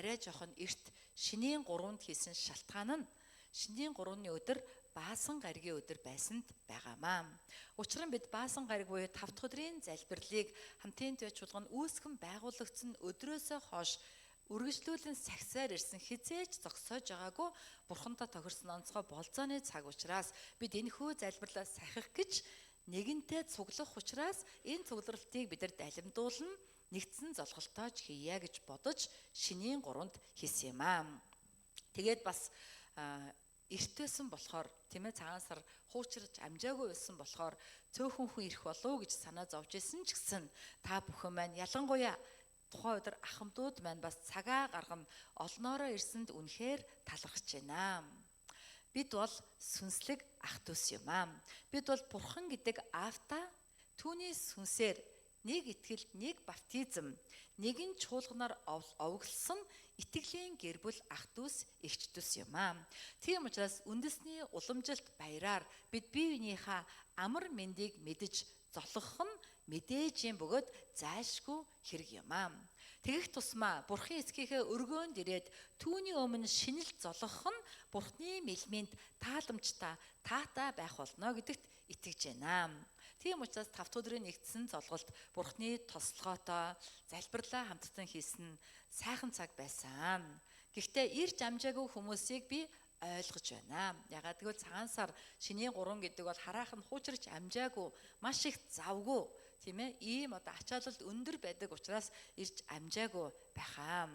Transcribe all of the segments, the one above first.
арай жоохон эрт шинийн 3-нд хийсэн шалтгаан нь шинийн 3-ны өдөр Баасан гаригийн өдөр байсанд байгаамаа. Учир нь бид Баасан гариг буюу 5 дахь өдрийн залбирлыг хамтын төв чуулган үүсгэн байгуулагдсан өдрөөсөө хойш үргэлжлүүлэн сахисаар ирсэн хизээж зогсоож байгаагүй Бурхантай тохирсон онцгой болзооны цаг учраас бид энэхүү залбирлаа сахих гэж нэгэнтээ цуглах учраас энэ цугларалтыг бид нар далимдуулна, нэгдсэн золголтоож хийя гэж бодож шинийн 3-нд хийсэн юм аа. Тэгээд бас эртээсэн болохоор тийм ээ цагаан сар хуучирч амжаагүй байсан болохоор цөөхөн хүн ирэх болов гэж санаа зовж исэн ч гэсэн та бүхэн маань ялангуяа тухайн өдөр ахмадууд маань бас цагаа гаргана олноороо ирсэнд үнэхээр талархаж байна. Бид бол сүнслэг ах дүүс юм аа. Бид бол Бурхан гэдэг аавта түүний сүнсээр нэг итгэлд нэг баптизм, нэгэн чуулганаар овоглсон итгэлийн гэр бүл ах дүүс, эгч дүүс юм аа. Тийм учраас үндэсний уламжилт баяраар бид бие биенийхээ амар мэндийг мэдэж золгох нь мэдээж юм бөгөөд зайлшгүй хэрэг юм аа. Тэгэх тусмаа Бурхны эцгийнхээ өргөөнд ирээд түүний өмнө шинэл золгох нь Бурхны мэлминд тааламжтай таатай байх болно гэдэгт итгэж байна. Тийм учраас 5 дахь өдрийн нэгдсэн золголт Бурхны тослогоотой залбирлаа хамтдаа хийсэн сайхан цаг байсан. Гэхдээ ирж амжаагүй хүмүүсийг би ойлгож байна. Ягаад гэвэл цагаан сар шинийн 3 гэдэг бол хараахан хуучирч амжаагүй маш их завгүй тийм ээ ийм одоо ачаалал өндөр байдаг учраас ирж амжаагүй байхаа.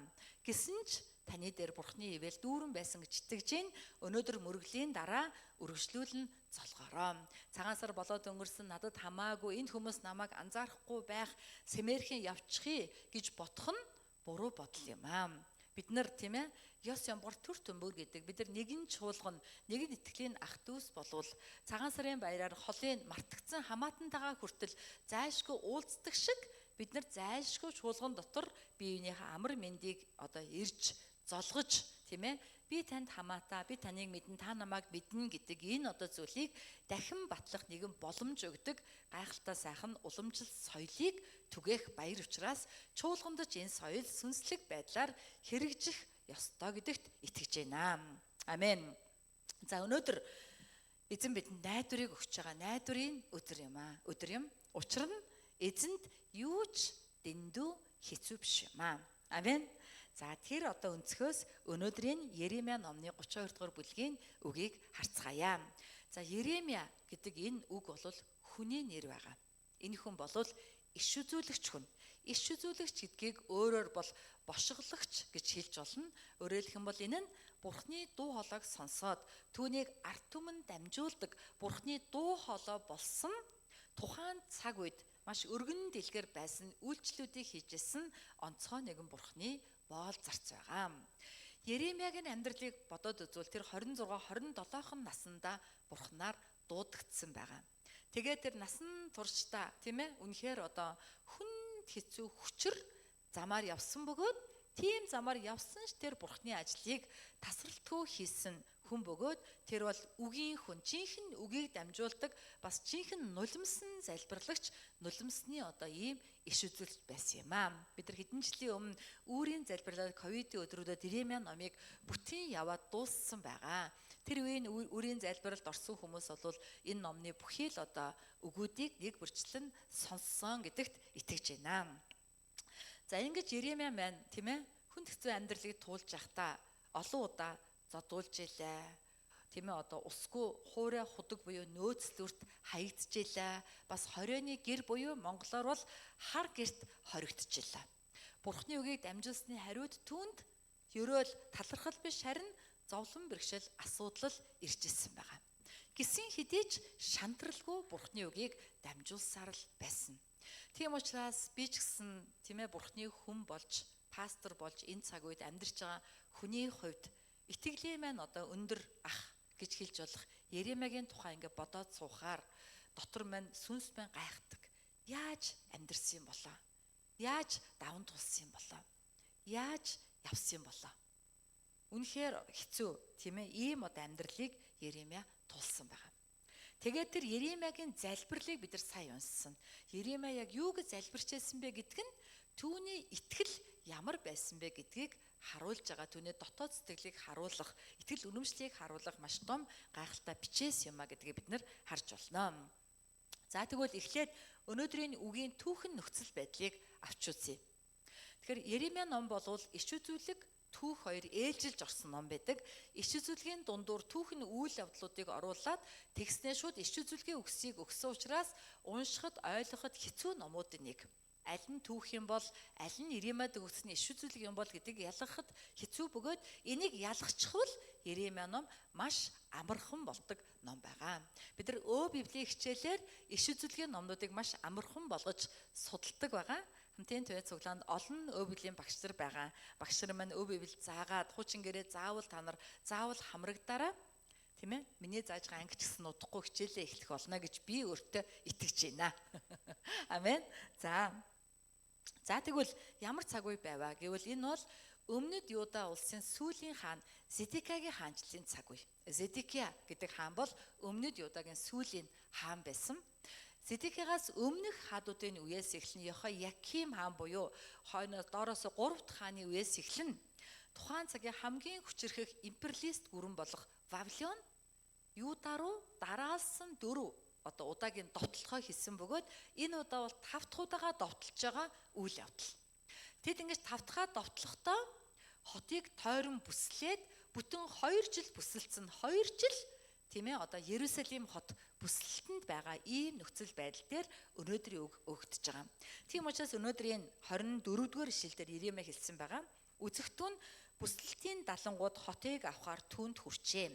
Гэсэн ч таны дээр Бурхны ивэл дүүрэн байсан гэж итгэж гин өнөөдөр мөргөлийн дараа үргэлжлүүлэн золгоороо. Цагаан сар болоод өнгөрсөн надад хамаагүй энэ хүмүүс намайг анзаарахгүй байх сэмэрхэн явчихъя гэж бодох нь буруу бодол юм аа. Бид нар тийм ээ ёс ямбар төр төмбөр гэдэг бид нар нэгэн чуулган нэгэн итгэлийн ах дүүс болвол цагаан сарын баяраар холын мартагдсан хамаатантайгаа хүртэл зайлшгүй уулздаг шиг бид нар зайлшгүй чуулган дотор биеийнхээ амар мэндийг одоо ирж золгож тийм ээ би танд хамаатай би таныг мэдэн та намайг мэднэ гэдэг энэ одоо зүйлийг дахин батлах нэгэн боломж өгдөг гайхалтай сайхан уламжлалт соёлыг түгээх баяр учраас чуулгандаж энэ соёл сүнслэг байдлаар хэрэгжих ёстой гэдэгт итгэж байна. Амен. За өнөөдөр эзэн бидэнд найдварыг өгч байгаа найдварын өдөр юм аа. Өдөр юм. Учир нь эзэнд юу ч дэндүү хэцүү биш юм аа. Амен. За тэр одоо өнцгөөс өнөөдрийн Еремия номны 32 дугаар бүлгийн үгийг харцгаая. За Еремия гэдэг энэ үг бол хүний нэр байгаа. Энэ хүн бол иш үзүүлэгч хүн. Иш үзүүлэгч гэдгийг өөрөөр бол бошголагч гэж хэлж болно. Өөрөөр хэлэх юм бол энэ нь Бурхны дуу хоолойг сонсоод түүнийг ард түмэн дамжуулдаг Бурхны дуу хоолой болсон тухайн цаг үед маш өргөн дэлгэр байсан үйлчлүүдийг хийжсэн онцгой нэгэн Бурхны боол зарц байгаа. Еремиягийн амьдралыг бодоод үзвэл тэр 26 27хан наснда Бурхнаар дуудагдсан байгаа. Тэгээд тэр насан туршдаа тийм ээ үнэхээр одоо хүнд хэцүү хүчээр замаар явсан бөгөөд тийм замаар явсан ш тэр Бурхны ажлыг тасралтгүй хийсэн хүн бөгөөд тэр бол үгийн хүн жинхэнэ үгийг дамжуулдаг бас жинхэнэ нулимсан залбирлагч нулимсны одоо ийм иш үзүүлэлт байсан юм аа. Бид нар хэдэн жилийн өмнө үүрийн залбирлаар ковидын өдрүүдэд Еремия номыг бүтэн яваад дууссан байгаа. Тэр үеийн үрийн залбиралд орсон хүмүүс бол энэ номны бүхий л одоо үгүүдийг нэг бүрчлэн сонссон гэдэгт итгэж байна. За ингэж Еремия маань тийм ээ хүнд хэцүү амьдралыг туулж явахдаа олон удаа зодуулж илээ. Тийм ээ одоо усгүй хуурай худаг буюу нөөцлөрт хаягдчихлаа. Бас хорионы гэр буюу монголоор бол хар гэрт хоригдчихлаа. Бурхны үгийг дамжуулсны хариуд түүнд ерөөл талархал биш харин зовлон бэрхшээл асуудал ирж ирсэн байгаа. Гисэн хэдий ч шантралгүй Бурхны үгийг дамжуулсаар л байсан. Тийм учраас би ч гэсэн тийм ээ Бурхны хүн болж пастор болж энэ цаг үед амьдарч байгаа хүний хувьд итгэлийн маань одоо өндөр ах гэж хэлж болох Еремиягийн тухай ингээд бодоод суухаар дотор маань сүнс маань гайхдаг. Яаж амьдэрсэн юм болоо? Яаж даван тулсан юм болоо? Яаж явсан юм болоо? Үнэхээр хэцүү тийм ээ ийм одоо амьдралыг Еремия тулсан байгаа. Тэгээд тэр Еремиягийн залбирлыг бид нар сайн унссан. Еремия яг юу гэж залбирч байсан бэ гэдг нь түүний итгэл ямар байсан бэ гэдгийг харуулж байгаа, түүний дотоод сэтгэлийг харуулах, итгэл үнэмшлийг харуулах маш том гайхалтай бичээс юм а гэдгийг бид нар харж болно. За тэгвэл эхлээд өнөөдрийн үгийн түүхэн нөхцөл байдлыг авч үзье. Тэгэхээр Еремья ном бол иш үзүүлэг түүх хоёр ээлжилж орсон ном байдаг. Иш үзүүлгийн дундуур түүхэн үйл явдлуудыг оруулаад тэгснээ шууд иш үзүүлгийн үгсийг өгсөн учраас уншихад ойлгоход хэцүү номуудын нэг. Аль нь түүх юм бол, аль нь Еремьяд өгсөн иш үзүүлэг юм бол гэдэг ялгахад хэцүү бөгөөд энийг ялгахчвал Еремья ном маш амархан болдог ном байгаа. Бид нар Библийг хичээлээр иш үзүүлгийн номнуудыг маш амархан болгож судалдаг байгаа. Хамтын төвийн цуглаанд олон Библийн багш нар байгаа. Багш нар маань Библийг заагаад хуучин гэрээ заавал та нар заавал хамрагдаарай. Тийм ээ? Миний зааж байгаа анги ч гэсэн удахгүй хичээлээ эхлэх болно гэж би өөртөө итгэж байна. Амен. За тэгвэл ямар цаг үе байваа гэвэл энэ бол өмнөд Юда улсын сүүлийн хаан Зедекиягийн хаанчлалын цаг үе. Зедекия гэдэг хаан бол өмнөд Юдагийн сүүлийн хаан байсан. Зедекиягаас өмнөх хаадуудын үеэс эхлэн Йохояким хаан буюу хойноос доороос 3 дахь хааны үеэс эхлэн тухайн цагийн хамгийн хүчирхэг империалист гүрэн болох Вавилон Юда руу дараалсан 4 удаагийн довтлохоо хийсэн бөгөөд энэ удаа бол 5 дахь удаага довтлож байгаа үйл явдал. Тэд ингэж 5 дахь довтлохдоо хотыг тойрон бүслээд бүтэн 2 жил бүсэлсэн 2 жил тийм ээ одоо Ерүсалим хот бүсэлтэнд байгаа ийм нөхцөл байдал дээр өнөөдрийн үг өгдөж байгаа. Тийм учраас өнөөдрийн 24-р ишлэлдэр Еремья хэлсэн байгаа. Үзэгтүүн бүсэлтийн далангууд хотыг авахар түүнд хүрчээ.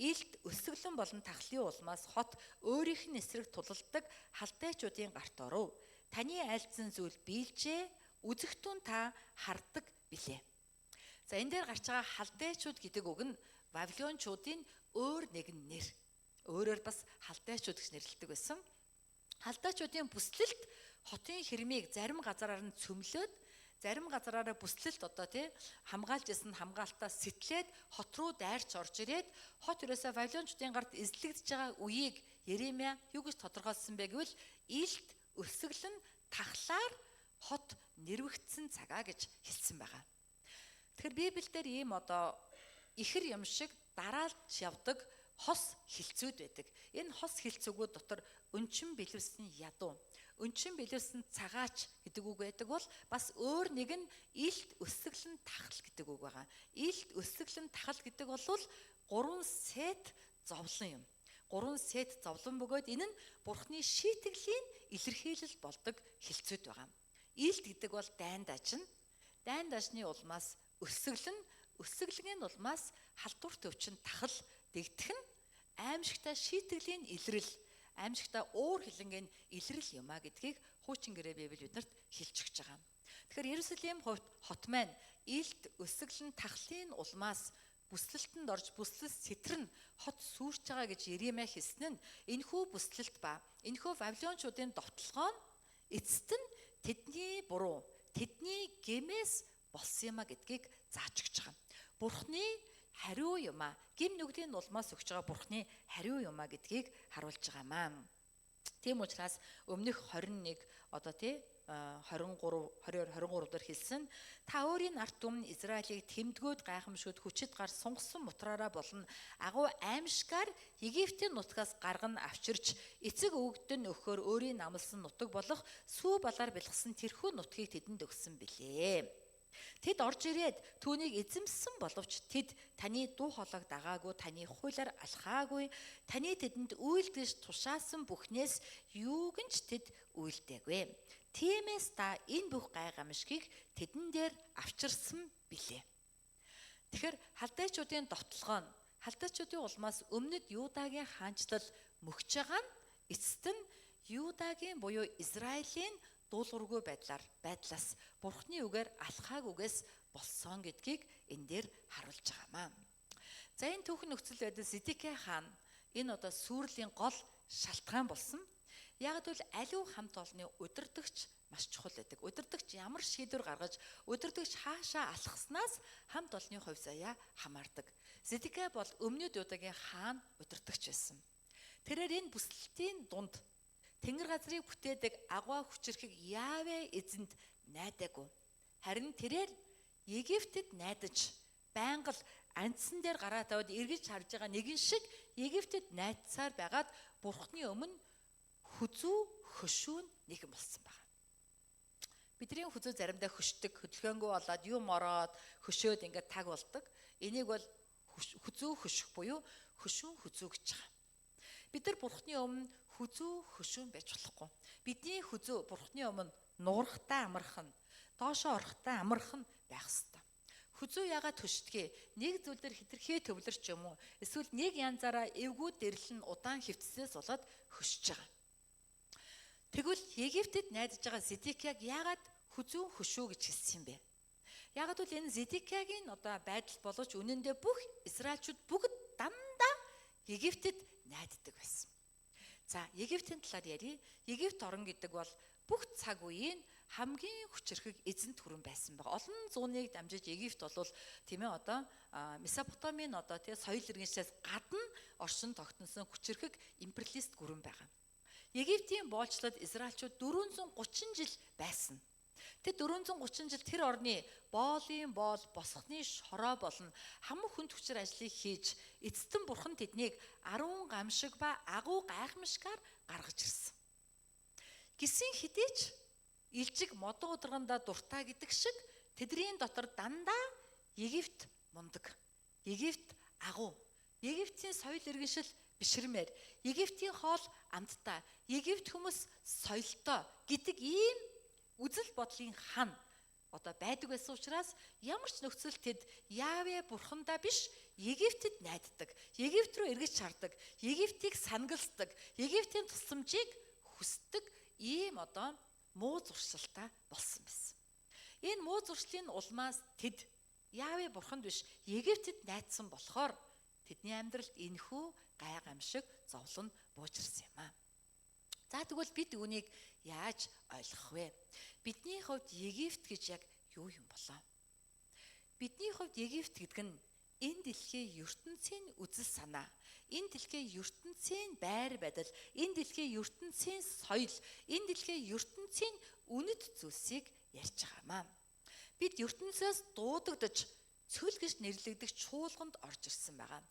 Илт өсөглөн болон тахлын улмаас хот өөрийнх нь эсрэг тулалдаг халдайчуудын гарт оров. Таны айлдсан зүйл биелжээ. Үзэгтүүн та хардаг билээ. За энэ дээр гарч байгаа халдайчууд гэдэг үг нь Вавилончуудын өөр нэгэн нэр. Өөрөөр бас халдайчууд гэж нэрлэдэг байсан. Халдайчуудын бүслэлт хотын хэрмийг зарим газараар нь цөмлөөд, зарим газараараа бүслэлт хамгаалж исэн хамгаалтаас сэтлээд хот руу дайрч орж ирээд хот ерөөсөө Вавилончуудын гарт эзлэгдэж байгаа үеийг Еремья юу гэж тодорхойлсон бэ гэвэл илт өсөглөн тахлаар хот нэрвэгдсэн цагаа гэж хэлсэн байгаа. Тэгэхээр Библиэлд ийм ихэр юм шиг дараалж явдаг хос хилцүүд байдаг. Энэ хос хилцүүгүүд дотор өнчин бэлэвсэн ядуу, өнчин бэлэвсэн цагаач гэдэг үг байдаг бол бас өөр нэг нь илт өсөглөн тахал гэдэг үг байгаа. Илт өсөглөн тахал гэдэг бол 3 сет зовлон юм. 3 сет зовлон бөгөөд энэ нь Бурхны шийтгэлийн илэрхийлэл болдог хилцүүд байгаа. Илт гэдэг бол дайн дажин. Дайн дажны улмаас өсөглөн, өсөглөгийн улмаас халдвар төвчин тахал дэгдэх нь аимшигтай шийтгэлийн илрэл, аимшигтай уур хилэнгийн илрэл юм а гэдгийг хуучин гэрээ Библи биднэрт хэлж өгч байгаа. Тэгэхээр Ерүсалим хот маань илт өсөглөн тахлын улмаас бүслэлтэнд орж бүслэл сэтэрн хот сүрч байгаа гэж Еремья хэлсэн нь энэхүү бүслэлт ба энэхүү Вавилончуудын довтлогоо нь эцэст нь тэдний буруу, тэдний гэмээс болсон юм а гэдгийг зааж өгч байгаа. Бурхны хариу юм а, гим нүглийн улмаас өгч байгаа Бурхны хариу юм а гэдгийг харуулж байгаамаа. Тийм учраас өмнөх 21 22-23 дээр хэлсэн та өөрийн ард түмэн Израилийг тэмдгүүд гайхамшгүйд хүчит гар сунгасан мутраараа болон агуу аимшгаар Египтийн нутгаас гарган авчирч эцэг өвгдөн өгөхөөр өөрийн намлсан нутаг болох сүү балаар бэлгсэн тэрхүү нутгийг тэдэнд өгсөн билээ. Тэд орж ирээд түүнийг эзэмссэн боловч тэд таны дуу хоолойг дагаагүй, таны хуулиар алхаагүй, таны тэдэнд үйлдэж тушаасан бүхнээс юуг нь ч тэд үйлдээгүй. Тиймээс та энэ бүх гайхамшгийг тэдэн дээр авчирсан билээ. Тэгэхээр халдайчуудын довтлогоо нь халдайчуудын улмаас өмнөд Юдагийн хаанчлал мөхж байгаа нь эцэст нь Юдагийн буюу Израилийн дуулуургүй байдлаас Бурхны үгээр алхаагүйгээс болсон гэдгийг энэ дээр харуулж байгаамаа. За энэ түүхэн нөхцөл байдал Зедекия хаан энэ сүрлийн гол шалтгаан болсон. Яг л аливаа хамт олонны удирдагч маш чухал байдаг. Удирдагч ямар шийдвэр гаргаж, удирдагч хаашаа алхаснаас хамт олонны хувь заяа хамаардаг. Зедекия бол өмнөд Юдагийн хаан удирдагч байсан. Тэрээр энэ бүслэлтийн дунд Тэнгэр газрыг бүтээдэг агуу хүчирхэг Яавэ эзэнд найдаагүй. Харин тэрээр Египтэд найдаж байнга л андсан дээр гараа тавиад эргэж харж байгаа нэгэн шиг Египтэд найдсаар байгаад Бурхны өмнө хүзүү хөшүүн нэгэн болсон байна. Бидний хүзүү заримдаа хөшдөг, хөдөлгөөнгөө болоод юм ороод хөшөөд ингээд таг болдог. Энийг бол хүзүү хөшөх буюу хөшүүн хүзүү гэж байгаа. Бид нар Бурхны өмнө хүзүү хөшүүн байж болохгүй. Бидний хүзүү Бурхны өмнө нуурахтай амархан, доошоо орохтой амархан байх ёстой. Хүзүү яагаад хөшдгийг? Нэг зүйлээр хитрхээ төвлөрч юм уу? Эсвэл нэг янзаараа эвгүй дэрлэн удаан хөвцсээс болоод хөшж байгаа. Тэгвэл Египтэд найдаж байгаа Зедекияг яагаад хүзүү хөшөө гэж хэлсэн юм бэ? Яагаад бол энэ Зедекиягийн байдал боловч үнэндээ бүх Израильчууд бүгд дандаа Египтэд найддаг байсан. За, Египтийн талаар ярив. Египт орн гэдэг бол бүх цаг үеийн хамгийн хүчирхэг эзэнт хүрэн байсан байгаа. Олон зууныг дамжиж Египт болвол тийм ээ Месопотамийн соёл иргэншээс гадна оршин тогтносон хүчирхэг империалист гүрэн байгаа. Египтийн боолчлоод Израильчууд 430 жил байсан. Тэд 430 жил тэр орны боолын боол, босхны шороо болон хамаг хүнд хүчээр ажлыг хийж, эцэстэн бурхан тэднийг 10 гамшиг ба агуу гайхамшигаар гаргаж ирсэн. Гисэн хэдий ч илжиг модон ударгандаа дуртай гэдэг шиг тэдний дотор дандаа Египт мундаг, Египт агуу, Египтийн соёл иргэншил бишрмээр, Египтийн хоол амттай, Египт хүмүүс соёлтой гэдэг ийм үзэл бодлын хан байдаг байсан учраас ямар ч нөхцөл тэд Яавэ бурхандаа биш Египтэд найддаг, Египт рүү эргэж чардаг, Египтийг сангалцдаг, Египтийн тусламжийг хүсдэг ийм муу зуршилтай болсон байсан. Энэ муу зуршлын улмаас тэд Яавэ бурханд биш Египтэд найдсан болохоор тэдний амьдралд энэхүү гайхамшиг зовлон буужирсан юм аа. За тэгвэл бид үүнийг яаж ойлгох вэ? Бидний хувьд Египт гэж яг юу юм болоо? Бидний хувьд Египт гэдэг нь энэ дэлхийн ертөнцийн үзэл санаа, энэ дэлхийн ертөнцийн байр байдал, энэ дэлхийн ертөнцийн соёл, энэ дэлхийн ертөнцийн үнэт зүйлсийг ярьж байгаа маа. Бид ертөнцөөс дуудагдж цөл гэж нэрлэгдэх чуулганд орж ирсэн байгаа.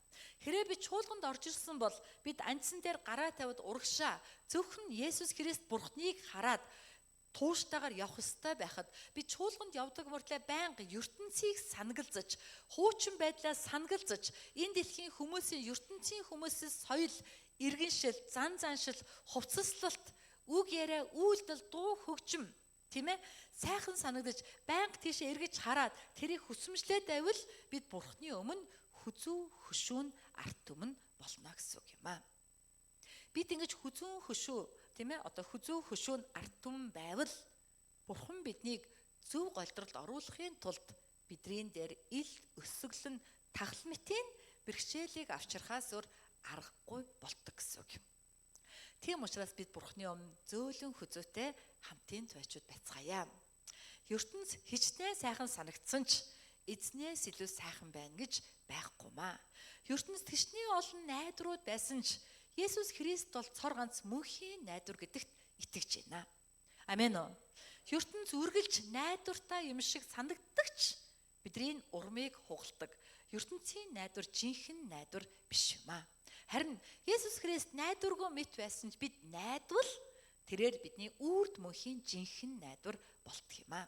Хэрвээ бид чуулганд орж ирсэн бол бид андсан дээр гараа тавиад урагшаа зөвхөн Есүс Христ Бурхныг хараад тууштайгаар явах ёстой байхад бид чуулганд явдаг мөртлөө байнга ертөнцийг санагалзаж, хуучин байдлаа санагалзаж, энэ дэлхийн хүмүүсийн ертөнцийн хүмүүсийн соёл, иргэншил, зан заншил, хувцаслалт, үг яриа, үйлдэл, дуу хөгжим тийм ээ сайхан санагдаж байнга тийшээ эргэж хараад тэрийг хүсэмжлээд байвал бид Бурхны өмнө хүзүү хөшүүн арт түмэн болно гэсэн үг юм аа. Бид ингэж хүзүү хөшөө тийм ээ хүзүү хөшүүн арт түмэн байвал Бурхан биднийг зөв голдролд оруулахын тулд бидний дээр ил өсөглөн тахалмитын бэрхшээлийг авчрахаас өөр аргагүй болдог гэсэн үг юм. Тийм учраас бид Бурхны өмнө зөөлөн хүзүүтэй хамтын туйчууд байцгаая. ертөнц хичнээн сайхан санагдсан ч эзнээс илүү сайхан байна гэж байхгүй маа. ертөнцид хичнээн олон найдварууд байсан ч Есүс Христ бол цор ганц мөнхийн найдвар гэдэгт итгэж байна. Амен уу. ертөнц үргэлж найдвартай юм шиг санагддагч бидний урмыг хугалдаг. ертөнцийн найдвар жинхэнэ найдвар биш юм аа. Харин Есүс Христ найдваргүй мэт байсан ч бид найдвал тэрээр бидний үрд мөнхийн жинхэнэ найдвар болтго юм аа.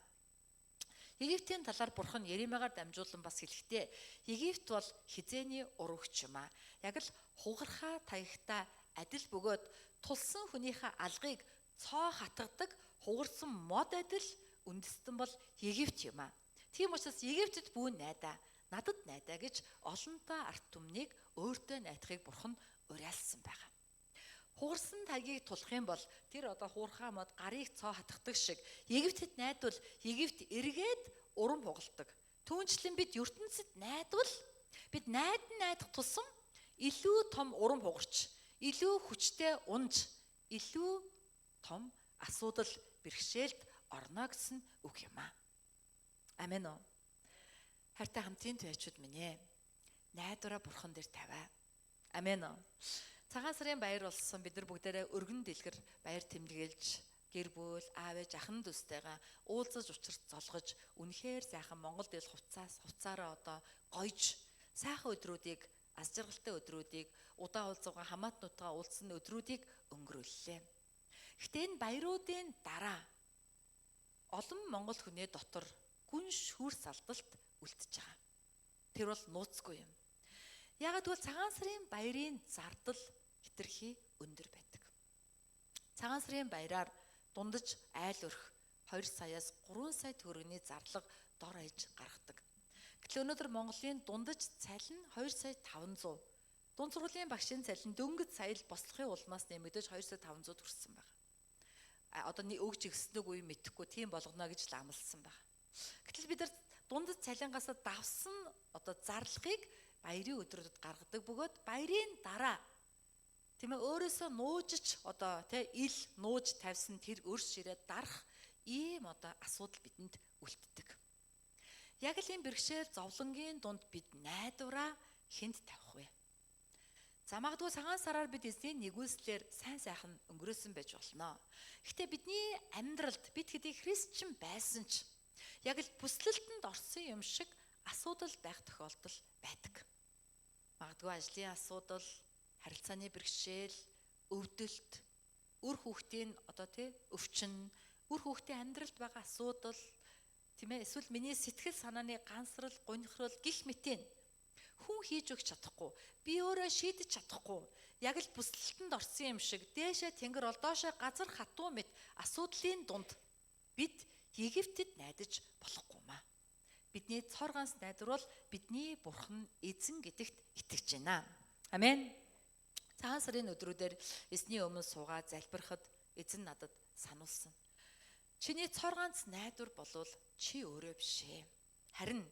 Египтийн талаар Бурхан Еремиагаар дамжуулан бас хэлэхдээ Египт бол хизээний урагч юм аа. Яг л хугархаа таягтай адил бөгөөд тулсан хүнийхээ алгыг цоо хатгадаг хугарсан мод адил үндэстэн бол Египт юм аа. Тийм учраас Египтэд бүү найдаа, надад найдаа гэж олонтой арт түмнийг өөртөө найдахыг Бурхан уриалсан байгаа. Хугарсан тайгийг тулах юм бол тэр хуурхаа мод гарыг цоо хатгадаг шиг Египтэд найдвал Египт эргээд урам хугалдаг. Түүнчлэн бид ертөнцид найдвал бид найдах тусам илүү том урам хугарч, илүү хүчтэй унж, илүү том асуудал бэрхшээлд орно гэсэн үг юм аа. Амен уу. Хайртай хамтын туйчууд минь ээ. Найдвараа Бурхан дээр тавиа. Амен уу. Цагаан сарын баяр болсон бид нар бүгдээрээ өргөн дэлгэр баяр тэмдэглэж гэр бүл, аав ээж, ахын дүүстэйгээ уулзаж учирч золгож үнэхээр сайхан Монгол дэл хувцаараа одоо гойж сайхан өдрүүдийг, аз жаргалтай өдрүүдийг, удаа уулзаагаа хамаатнуудаа уулзсан өдрүүдийг өнгөрүүллээ. Гэхдээ энэ баяруудын дараа олон монгол хүний дотор гүн шүүрс алдалт үлдэж байгаа. Тэр бол нууцгүй юм. Яагаад гэвэл цагаан сарын баярын зардал хэтэрхий өндөр байдаг. Цагаан сарын баяраар дундаж айл өрх 2 саяас 3 сая төгрөгийн зарлага дор хаяж гаргадаг. Гэтэл өнөөдөр Монголын дундаж цалин 2 сая 500. Дунд сургуулийн багшийн цалин дөнгөж сая л бослохын улмаас нэмэгдэж 2 сая 500 хүрсэн байна. Одоо өгж өгснөг үе мэдэхгүй тийм болгоно гэж л амласан байна. Гэтэл бид нар дундаж цалингаас давсан одоо зарлагыг баярын өдрүүдэд гаргадаг бөгөөд баярын дараа тийм ээ өөрөөсөө нуужиж одоо ил нууж тавьсан тэр өрс ширээ дарах ийм одоо асуудал бидэнд үлддэг. Яг л энэ бэрхшээл зовлонгийн дунд бид найдвараа хэнд тавих вэ? За магадгүй цагаан сараар бид эзний нэгүслэр сайн сайхан өнгөрөөсөн байж болно. Гэхдээ бидний амьдралд бид хэдий христчин байсан ч яг л бүслэлтэнд орсон юм шиг асуудал байх тохиолдол байдаг. Магадгүй ажлын асуудал, харилцааны бэрхшээл, өвдөлт, үр хүүхдийн одоо өвчин, үр хүүхдийн амьдралд байгаа асуудал, тийм ээ, эсвэл миний сэтгэл санааны гансрал, гонхрол гих мэтийн хүн хийж өгч чадахгүй, би өөрөө шийдэж чадахгүй, яг л бүслэлтэнд орсон юм шиг дээшээ тэнгэр ол доошоо газар хатуу мэт асуудлын дунд бид Египтэд найдаж болохгүй маа. Бидний цор ганц найдвар бол бидний бурхан эзэн гэдэгт итгэж байна. Амен. Цагаан сарын өдрүүдээр эзний өмнө суугаад залбирахад эзэн надад сануулсан. Чиний цор ганц найдвар болвол чи өөрөө биш ээ. Харин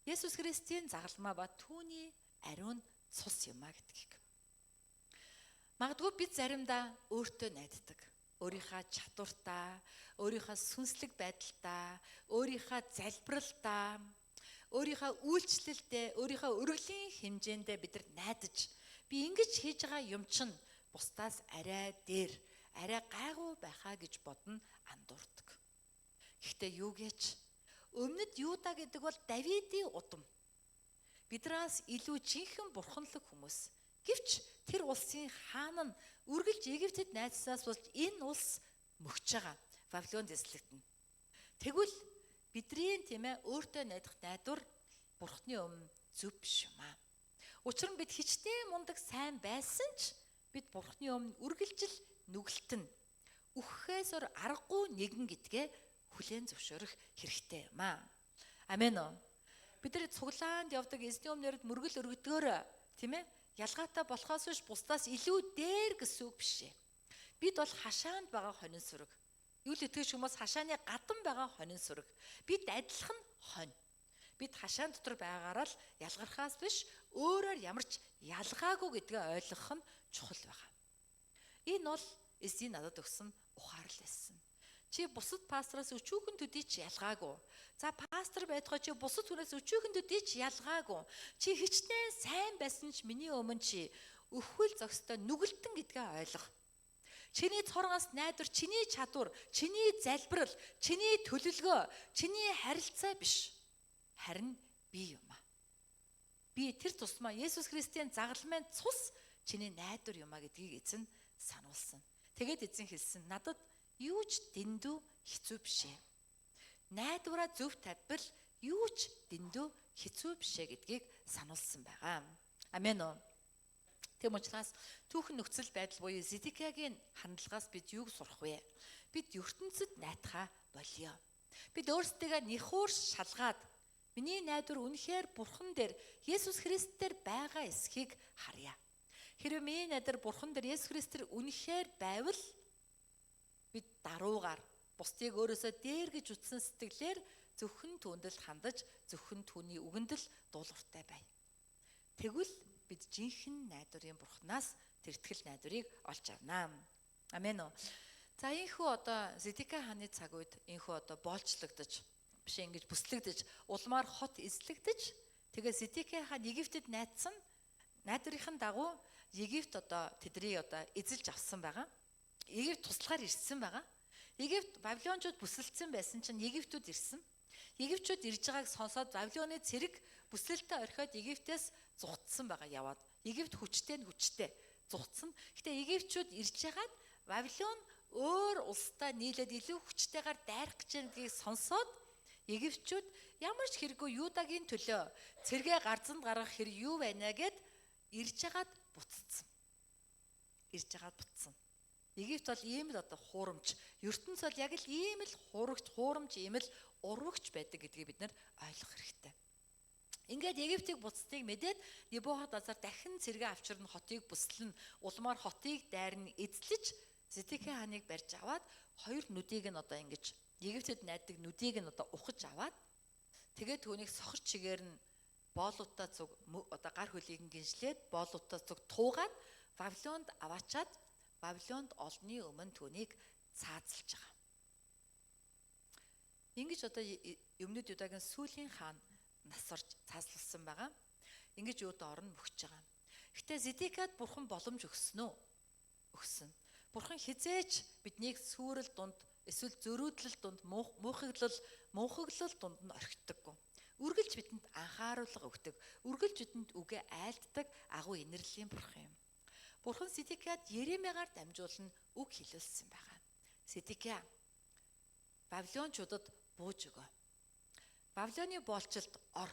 Есүс Христийн загалмаа ба түүний ариун цус юм а гэдгийг. Магадгүй бид заримдаа өөртөө найддаг. Өөрийнхөө чадвартаа, өөрийнхөө сүнслэг байдалтаа, өөрийнхөө залбиралтаа, өөрийнхөө үйлчлэлдээ, өөрийнхөө өргөлийн хэмжээндээ бид нар найдаж, би ингэж хийж байгаа юм чинь бусдаас арай дээр, арай гайгүй байхаа гэж бодно андуурдаг. Гэхдээ юу гэж? Өмнөд Юда гэдэг бол Давидын удам. Бидраас илүү жинхэнэ бурханлаг хүмүүс. Гэвч тэр улсын хаан нь үргэлж Египтэд найзсаас болж энэ улс мөхж байгаа. Вавилонд эслэгдэнэ. Тэгвэл бидний тийм ээ өөртөө найдах найдвар бурхны өмнө зөв биш юм аа. Учир нь бид хичнээн мундаг сайн байсан ч бид бурхны өмнө үргэлжил нүгэлтэн. Үххээс өр аргагүй нэгэн гэдгээ хүлээн зөвшөөрөх хэрэгтэй юм аа. Амен уу. Бид нар цуглаанд явдаг эзний өмнөрд мөргөл өргөдгөөрөө тийм ээ ялгаатай болохоос биш бусдаас илүү дээр гэсэн үг биш ээ. Бид бол хашаанд байгаа хонин сүрэг. Юу л итгэж хүмүүс хашааны гадан байгаа хонин сүрэг. Бид адилхан хонь. Бид хашаан дотор байгаараа л ялгархаас биш өөрөөр ямарч ялгаагүй гэдгээ ойлгох нь чухал байгаа. Энэ бол эзний надад өгсөн ухаарл байсан. Чи бусад пастораас өчүүхэн төдий ч ялгаагүй. За пастор байдгаа чи бусад хүнээс өчүүхэн төдий ч ялгаагүй. Чи хичнээн сайн байсан ч миний өмнө чи өвхөл зохистой нүгэлтэн гэдгээ ойлгох. Чиний цоргоос найдвар, чиний чадвар, чиний залбирал, чиний төлөвлөгөө, чиний харилцаа биш. Харин би юм аа. Би тэр тусмаа Есүс Христийн загалмайн цус чиний найдвар юм аа гэдгийг эзэн сануулсан. Тэгээд эзэн хэлсэн надад юу ч дэндүү хэцүү биш ээ. Найдвараа зөв тавьбал юу ч дэндүү хэцүү биш ээ гэдгийг сануулсан байгаа. Амен уу. Тэм учраас түүхэн нөхцөл байдал буюу Зедекиягийн хандлагаас бид юуг сурах вэ? Бид ертөнцид найтахаа болио. Бид өөрсдөө нэхүүрс шалгаад миний найдвар үнэхээр бурхан дээр Есүс Христ дээр байгаа эсхийг харъя. Хэрвээ миний найдвар бурхан дээр Есүс Христ дээр үнэхээр байвал бид даруугаар бусдыг өөрөөсөө дээр гэж үтсэн сэтгэлээр зөвхөн түүндэл хандаж зөвхөн түүний үгэндэл дуулууртай бай. Тэгвэл бид жинхэнэ найдварын бурхнаас тэр итгэл найдварыг олж авнаа. Амен уу. За ийхүү одоо Зедекия хааны цаг үед ийхүү одоо боолчлогдож биш ингэж бүслэгдэж улмаар хот эзлэгдэж тэгээ Зедекия хаан Египтэд найдсан найдварынхын дагуу Египт одоо тэдний одоо эзэлж авсан байгаа. Египт туслахаар ирсэн байгаа. Египт Бабилончууд бүсэлдсэн байсан чинь Египтүүд ирсэн. Египтчүүд ирж байгааг сонсоод Бабилоны цэрэг бүсэлдээ орхиод Египтээс зугтсан байгаа яваад. Египт хүчтэй зугтсан. Гэтэ Египтчүүд ирж байгаад Бабилон өөр улстай нийлээд илүү хүчтэйгээр дайрах гэж байгааг сонсоод Египтчүүд ямар ч хэрэггүй Юдагийн төлөө цэргээ гарзанд гаргах хэрэг юу байна гэд ирж байгаад буцсан. Египт бол ийм л одоо хуурамч, ертөнц бол яг л ийм л хуурамч, ийм л урвагч байдаг гэдгийг бид нар ойлгох хэрэгтэй. Ингээд Египтийг буцсныг мэдээд Небухаднецар дахин цэргээ авчирн хотыг бүслэн, улмаар хотыг дайрн эзлэж Зэдекиа хааныг барьж аваад хоёр нүдийг нь одоо ингэж Египтэд найддаг нүдийг нь одоо ухаж аваад тэгээд түүнийг сохор чигээр нь боолуудаа зүг одоо гар хөлийг нь гинжлээд боолуудаа зүг туугаад Бабилонд аваачаад Бабилонд олны өмнө түүнийг цаазалж байгаа. Ингэж одоо Өмнөд Юдагийн сүүлийн хаан насарж цаазлсан байгаа. Ингэж юуд орно мөхж байгаа. Гэтэ Зэдекиад бурхан боломж өгсөн. Бурхан хизээч биднийг сүрэл дунд эсвэл зөрүүдлэл дунд мунхаглал дунд нь орхидоггүй. Үргэлж бидэнд анхааруулга өгдөг. Үргэлж бидэнд үгээ айлддаг агуу инэрлийн бурхан юм. Бурхан Зэдекиад Еремегаар дамжуулан үг хэлүүлсэн байгаа. Зэдекиа Бабилончуудад бууж өгөө. Бабилоны боолчлолд ор.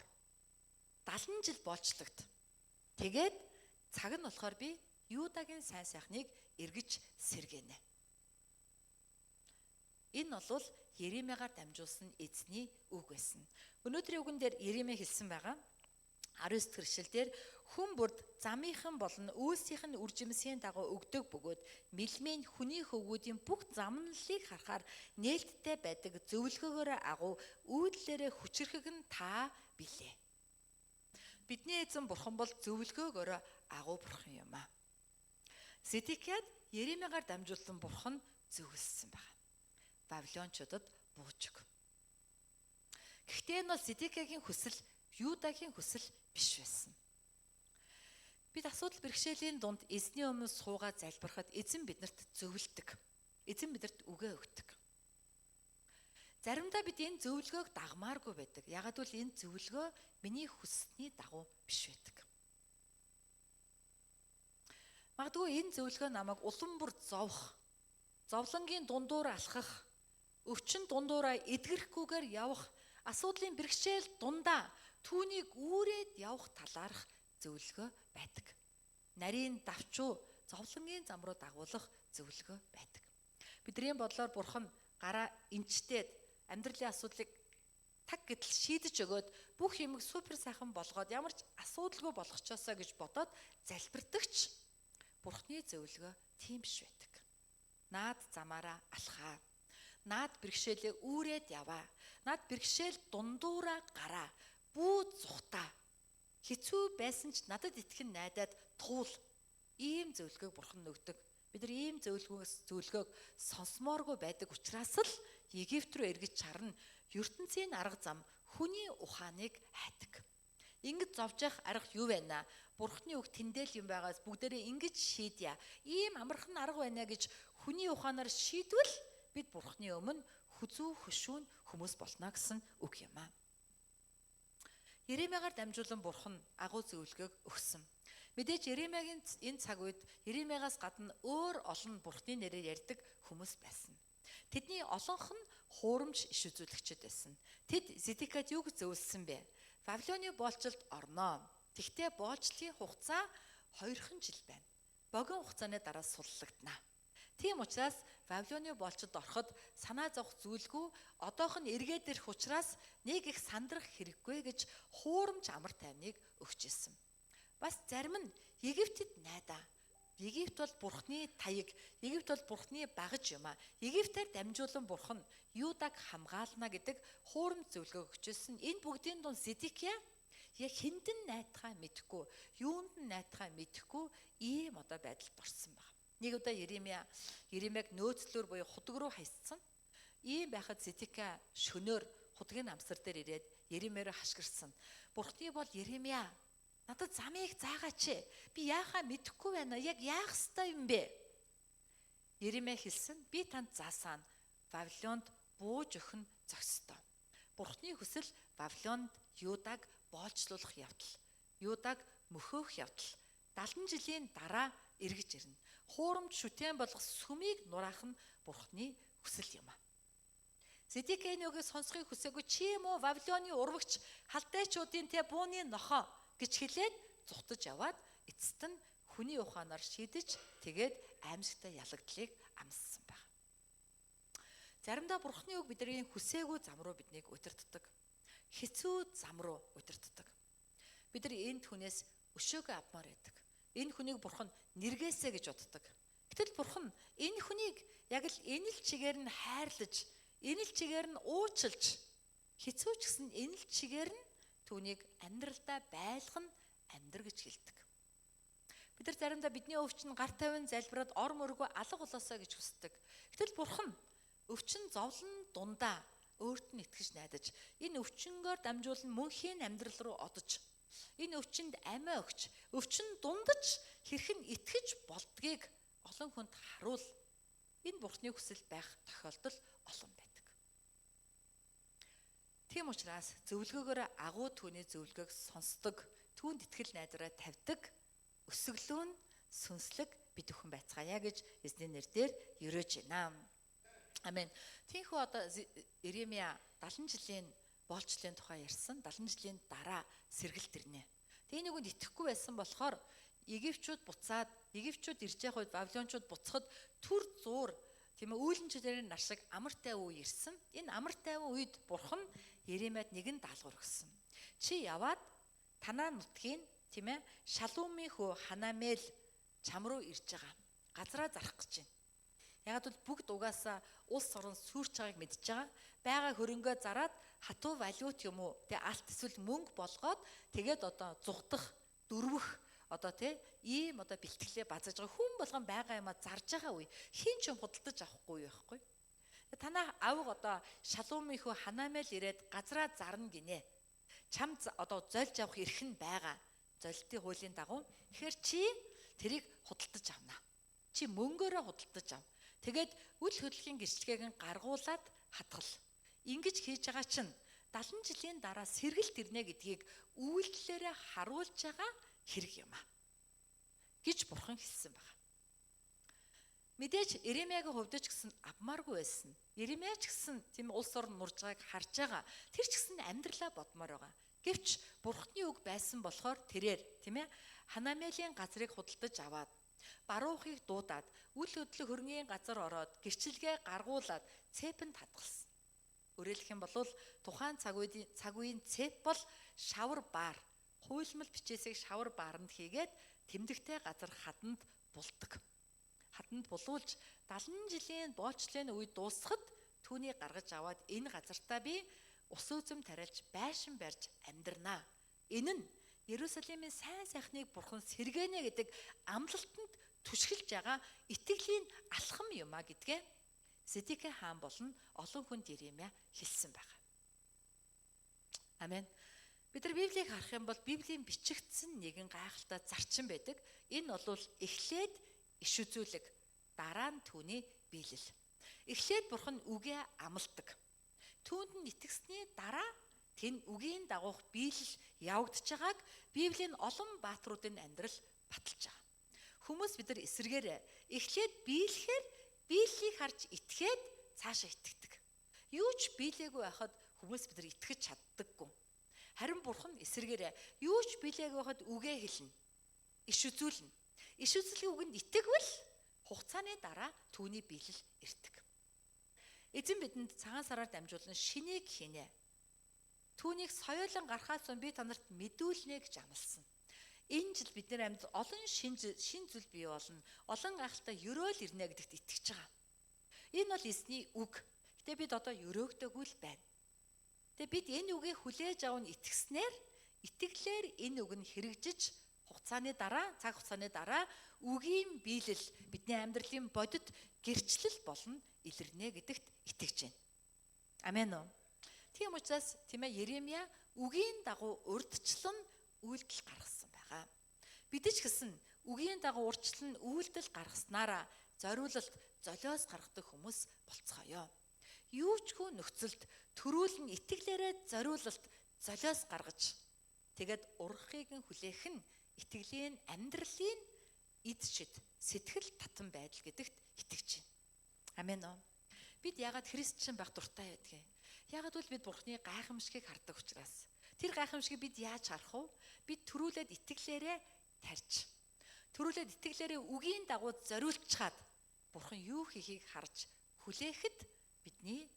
70 жил боолчлагд. Тэгээд цаг нь болохоор би Юдагийн сайн сайхныг эргэж сэргэнэ. Энэ бол Еремегаар дамжуулсан эзний үг байсан. Өнөөдрийн үгэн дээр Еремэ хэлсэн байгаа. 19 дэх ишлэлдэр хүн бүрд замынхан болон үйлсийнх нь үржимсийн дагуу өгдөг бөгөөд мэлмийн хүний хөвгүүдийн бүх замналыг харахаар нээлттэй байдаг зөвлөгөөгөөрөө агуу үйлдэлээрээ хүчрэхэг нь та билээ. Бидний эзэн бурхан бол зөвлөгөөгөөрөө агуу бурхан юм аа. Зэдекиад Еремегаар дамжуулсан бурхан зөвлөсөн байна. Бабилончуудад бууж өг. Гэхдээ энэ бол Зэдекиагийн хүсэл, Юдагийн хүсэл биш байсан. Бид асуудал бэрхшээлийн дунд эзний өмнө суугаад залбирахад эзэн биднэрт зөвлөдөг. Эзэн биднэрт үгээ өгдөг. Заримдаа бид энэ зөвлөгөөг дагмааргүй байдаг. Яагад бол энэ зөвлөгөө миний хүссний дагуу биш байдаг. Магадгүй энэ зөвлөгөө намайг улам бүр зовлонгийн дундуур алхах, өвчин дундуураа эдгэрхгүйгээр явах, асуудлын бэрхшээл дундаа түүнийг үүрээд явах талаарх зөвлөгөө байдаг. Нарийн давчуу зовлонгийн зам руу дагуулах зөвлөгөө байдаг. Бидний бодлоор бурхан гараа энчтээд амьдралын асуудлыг таг гэдэл шийдэж өгөөд бүх юмыг супер сайхан болгоод ямар ч асуудалгүй болгочоосоо гэж бодоод залбирдагч бурхны зөвлөгөө тийм биш байдаг. Наад замаараа алхаа. Наад бэрхшээлээ үүрээд яваа. Наад бэрхшээл дундуураа гараа. Бүү зүхтаа. Хэцүү байсан ч надад итгэн найдаад туул. Ийм зөвлөгөөг бурхан өгдөг. Бид нар ийм зөвлөгөөг сонсмооргүй байдаг учраас л Египт рүү эргэж чарна. ертөнцийн арга зам хүний ухааныг хайдаг. Ингэж зовж явах арга юу байна? Бурхны үг тэндэл юм байгаас бүгдээрээ ингэж шийдье. Ийм амархан арга байна гэж хүний ухаанаар шийдвэл бид Бурхны өмнө хүзүү хөшүүн хүмүүс болно гэсэн үг юм аа. Еремегаар дамжуулан Бурхан агуу зөвлөгөөг өгсөн. Мэдээж Еремегийн энэ цаг үед Еремегаас гадна өөр олон Бурхны нэрээр ярьдаг хүмүүс байсан. Тэдний олонх нь хуурамч иш үзүүлэгчид байсан. Тэд Зэдекиад юг зөвлөсөн бэ? Бабилоны боолчлолд орноо. Тэгтээ боолчлын хугацаа 2 жил байна. Богино хугацааны дараа суллагдана. Тийм учраас Бабилоны боолчлолд ороход санаа зовх зүйлгүй, одоох нь эргээд ирэх учраас нэг их сандрах хэрэггүй гэж хуурамч амар тайвныг өгч ирсэн. Бас зарим нь Египтэд найдаа. Египт бол Бурхны таяг, Египт бол Бурхны багаж юм а. Египтээр дамжуулан Бурхан Юдаг хамгаална гэдэг хуурамч зөвлөгөө өгчээсэн. Энэ бүгдийн дунд Зэдекиа яг хиндэн найдахаа мэдэхгүй, юунд нь найдахаа мэдэхгүй ийм одоо байдалд орсон байна. Нэг удаа Еремег нөөцлөөр буюу худаг руу хайцсан. Ийм байхад Зэдекиа шөнөөр худгийн амсар дээр ирээд Еремеөрөө хашгирсан. Бурхны бол Еремеа надад замыг заагаач. Би яахаа мэдэхгүй байна. Яг яах ёстой юм бэ? Еремеа хэлсэн. Би танд заасан. Вавилонд бууж өгөх нь зохистой. Бурхны хүсэл Вавилонд Юудаг боолчлуулах явдал, Юудаг мөхөөх явдал 70 жилийн дараа эргэж ирнэ. Хуурамч шүтэн болгох сүмийг нураах нь Бурхны хүсэл юм а. Зэдекиягийн сонсохыг хүсээгүй чи юм уу Вавилоны урвагч халдайчуудын бууны нохоо гэж хэлээд зутаж яваад эцэст нь хүний ухаанаар шийдэж тэгээд аимшигтай ялагдлыг амссан байна. Заримдаа Бурхны үг бидний хүсээгүй зам руу биднийг удирддаг. Хэцүү зам руу удирддаг. Бид нар энэ хүнээс өшөөгөө авмаар байдаг. Энэ хүнийг Бурхан нэргээсэ гэж боддог. Гэтэл Бурхан энэ хүнийг яг л энэ л чигээр нь хайрлаж, энэ л чигээр нь уучлж, хэцүү ч гэсэн энэ л чигээр нь түүнийг амьдралдаа байлган амьдр гэж хэлдэг. Бид нар заримдаа бидний өвчин гар тавин залбираад ор мөргөө алга болоосоо гэж хүсдэг. Гэтэл Бурхан өвчин зовлон дундаа өөрт нь итгэж найдаж, энэ өвчнгөөр дамжуулан мөнхийн амьдрал руу одож, энэ өвчинд амиа өгч, өвчин дундаж хэрхэн итгэж болдгийг олон хүнд харуул. Энэ Бурхны хүсэл байх тохиолдол олон байдаг. Тийм учраас зөвлгөөгөөр агуу түүний зөвлөгөөг сонсдог, түүнд итгэл найдраа тавьдаг, өсөглөө нь сүнслэг бид бүхэн байцгаая гэж эзний нэрээр ерөөж байна. Амен. Тийхүү одоо Иремья 70 жилийн боолчлын тухай ярьсан, 70 жилийн дараа сэргэлт ирнэ. Тэгээ нэгүнд итгэхгүй байсан болохоор Египчүүд буцаад, Египчүүд ирж явах үед Вавилончууд буцахад түр зуур тийм ээ үүлэнчүүдээр нар шиг амар тайван үе ирсэн. Энэ амар тайван үед Бурхан Иремьяд нэгэн даалгавар өгсөн. Чи яваад танаа нутгийн тийм ээ Шалумын хүү Ханамел чам руу ирж байгаа. Газраа зарах гэж байна. Яг бол бүгд угаасаа улс орон сүрч байгааг мэдж байгаа хөрөнгөө зараад хатуу валют юм уу тэг алт эсвэл мөнгө болгоод тэгээд одоо зугдах дөрвөх одоо ийм одоо бэлтгэлээ базаж байгаа хүн болгон байгаа юм а зарж байгаа үе хин ч юм худалдаж авахгүй байхгүй. Танаа авга одоо Шалумын хүү Ханамел ирээд газраа зарна гинэ. Чам одоо зольж авах эрх нь байгаа. Золилтын хуулийн дагуу. Тэгэхээр чи тэрийг худалдаж авна. Чи мөнгөөрөө худалдаж ав. Тэгээд үл хөдлөлийн гэрчлэгийг нь гаргуулад хатгал. Ингэж хийж байгаа чинь 70 жилийн дараа сэргэлт ирнэ гэдгийг үйлдэлээрээ харуулж байгаа хэрэг юм а гэж Бурхан хэлсэн байна. Мэдээж Иремьягийн хувьд ч гэсэн авмааргүй байсан. Иремья ч гэсэн тийм улс орн нурж байгааг харж байгаа. Тэр ч гэсэн амьдралаа бодмоор байгаа. Гэвч Бурханы үг байсан болохоор тэрээр тийм ээ Ханамелийн газрыг худалдаж аваад баруухыг дуудаад үл хөдлөх хөрнгийн газар ороод гэрчилгээ гаргуулад цепэнд хадгалсан. Өөрөөлөх юм бол тухайн цаг үеийн цеп бол шавар баар, хуйлмал бичээсийг шавар бааранд хийгээд тэмдэгтэй газар хаданд булдаг. Хаданд булуулж 70 жилийн боолчлын үе дуусахад түүнийг гаргаж аваад энэ газартаа би ус үзэм тариалж байшин барьж амьдрнаа. Энэ нь Иерусалимийн сайн сайхныг Бурхан сэргэнэ гэдэг амлалтанд түшгэлж байгаа итгэлийн алхам юм а гэдгээ Зэдекия хаан болон олон хүнд Иремья хэлсэн байна. Амен. Бид нар Библийг харах юм бол Библийн бичигдсэн нэгэн гайхалтай зарчим байдаг. Энэ бол эхлээд иш үзүүлэг, дараа нь түүний биелэл. Эхлээд Бурхан үгээ амладаг. Түүнд нь итгэсний дараа тэн үгийн дагуух биелэл явагдаж байгааг Библийн олон баатруудын амьдрал баталж байгаа. Хүмүүс бид нар эсрэгээр эхлээд биелэхээр биеллийг харж итгээд цаашаа итгэдэг. Юу ч биелээгүй байхад хүмүүс бид нар итгэж чаддаггүй. Харин Бурхан эсрэгээр юу ч биелээгүй байхад үгээ хэлнэ. Иш үзүүлнэ. Иш үзлийн үгэнд итгэвэл хугацааны дараа түүний биелэл ирдэг. Эзэн бидэнд цагаан сараар дамжуулан шинийг хийнэ. Түүнийг соёолон гарахаас би танарт мэдүүлнэ гэж амласан. Энэ жил бидний амьд олон шин зүйл бий болно. Олон гайхалтай өрөөл ирнэ гэдэгт итгэж байгаа. Энэ бол эзний үг. Гэтэ бид одоо өрөөгдөөгүй л байна. Тэгээ бид энэ үгийг хүлээж авах нь итгэснээр итгэлээр энэ үг нь хэрэгжиж цаг хугацааны дараа үгийн биелэл бидний амьдралын бодит гэрчлэл болно илэрнэ гэдэгт итгэж байна. Амен уу. Тийм учраас Иремья үгийн дагуу урдчлан үйлдэл гаргасан байгаа. Бид ч гэсэн үгийн дагуу урдчлан үйлдэл гаргаснараа зориулалт золиос гаргадаг хүмүүс болцгоё. юучгүй нөхцөлд төрүүлэн итгэлээрээ зориулалт золиос гаргаж тэгээд ургахыг нь хүлээх нь итгэлийн амьдралын эд шид сэтгэл татан байдал гэдэгт итгэж байна. Амен уу. Бид яагаад христчэн байх дуртай байдгийг? Яагаад бол бид Бурхны гайхамшигыг хардаг учраас. Тэр гайхамшигыг бид яаж харах вэ? Бид төрүүлээд итгэлээрээ тарьж. Төрүүлээд итгэлээрээ үгийн дагуу зориулчаад Бурхан юу хийхийг харж хүлээхэд бидний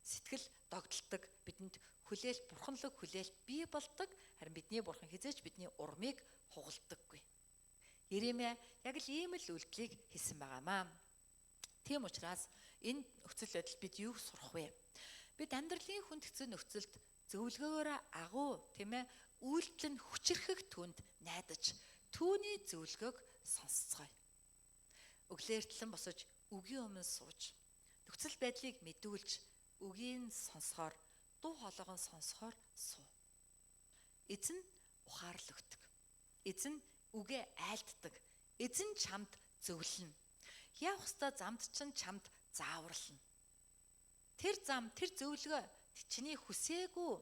сэтгэл догдолдог, бидэнд хүлээлт, бурханлаг хүлээлт бий болдог. Харин бидний Бурхан хизээч бидний урмыг хугалдаггүй. Иремья яг л ийм л үйлдэлийг хийсэн байгаамаа. Тийм учраас энэ нөхцөл байдал бид юу сурах вэ? Бид амьдралын хүндэгцэн нөхцөлд зөвлөгөөгөөр агуу, үйлдэл нь хүчрэхэг түнд найдаж, түүний зөвлөгөөг сонсцгоё. Өглөөртлэн босож, үгийн өмнө сууж, нөхцөл байдлыг мэдүүлж, үгийн сонсохоор, дуу хоолойгоо сонсохоор суу. Эзэн ухаарл өгдөг. Эзэн үгээ айлддаг. Эзэн чамд зөвлөнө. Явах ёстой замд чинь чамд зааварлана. Тэр зам, тэр зөвлөгөө чиний хүсээгүй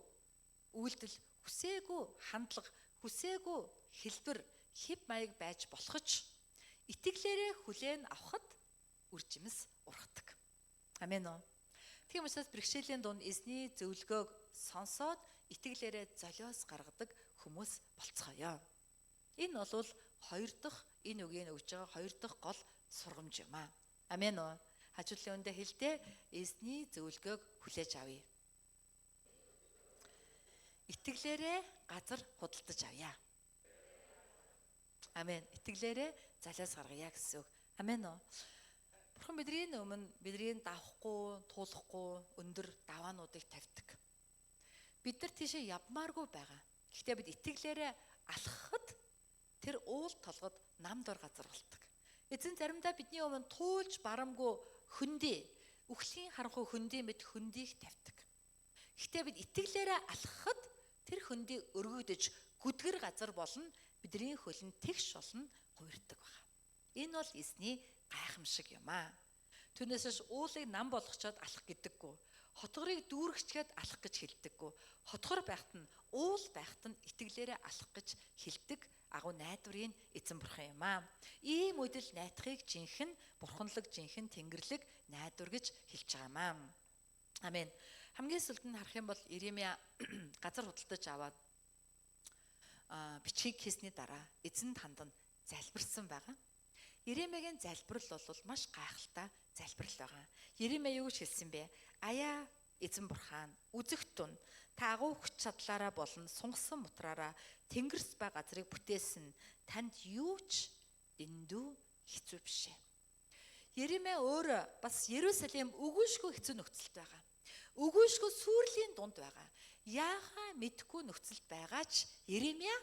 үйлдэл, хүсээгүй хандлага, хүсээгүй хэлбэр, хэв маяг байж болох ч итгэлээрээ хүлээн авахд үр жимс ургадаг. Амен уу. Тийм учраас бэрхшээлийн дунд эзний зөвлөгөөг сонсоод итгэлээрээ золиос гаргадаг хүмүүс болцгоё. Энэ бол хоёр дахь энэ үгийн өгж байгаа хоёр дахь гол сургамж юм аа. Амен уу. Хажуудлын үндэ хэлдэ эзний зөвлөгөөг хүлээж авъя. Итгэлээрээ газар худалдаж авъя. Амен. Итгэлээрээ залиас гаргая гэсэн үг. Амен уу. Бурхан бидний өмнө бидний давхгүй, туулахгүй өндөр даваануудыг тавьдаг. Бид нар тийшээ явмааргүй байгаа. Гэхдээ бид итгэлээрээ алхахад тэр уул толгод намдор газар болдог. Эзэн заримдаа бидний өмнө туулж барамгүй хөндий, үхлийн харанхуй хөндий мэд хөндийг тавьдаг. Гэхдээ бид итгэлээрээ алхахад тэр хөндий өргөгдөж гүдгэр газар болно, бидний хөлн тэгш болно, хуурдаг байна. Энэ бол эзний гайхамшиг юм аа. Түүнээс уулыг нам болгочоод алах гэдэггүй. Хотгорыг дүүргчгээд алах гэж хэлдэггүй. Хотгор байхад нь, уул байхад нь итгэлээрээ алах гэж хэлдэг агуу найдварын эзэн Бурхан юм аа. Ийм үдэл найдахыг жинхэнэ бурханлаг, жинхэнэ тэнгэрлэг найдвар гэж хэлж байгаамаа. Амен. Хамгийн сүүлд нь харах юм бол Иремья газар худалдаж аваад бичгийг хийсний дараа эзэнд хандан залбирсан байгаа. Иремьягийн залбирал бол маш гайхалтай залбирал байгаа. Иремья юу гэж хэлсэн бэ? Аяа эзэн Бурхан, үзэх тун та агуу хүч чадлаараа болон сунгасан мутраараа тэнгэрс ба газрыг бүтээсэн танд юу ч дэндүү хэцүү биш ээ. Иремья өөрөө бас Ерүсалим үгүйшгүй хэцүү нөхцөлд байгаа. Үгүйшгүй сүрлийн дунд байгаа. Яахаа мэдгүй нөхцөлд байгаа ч Иремья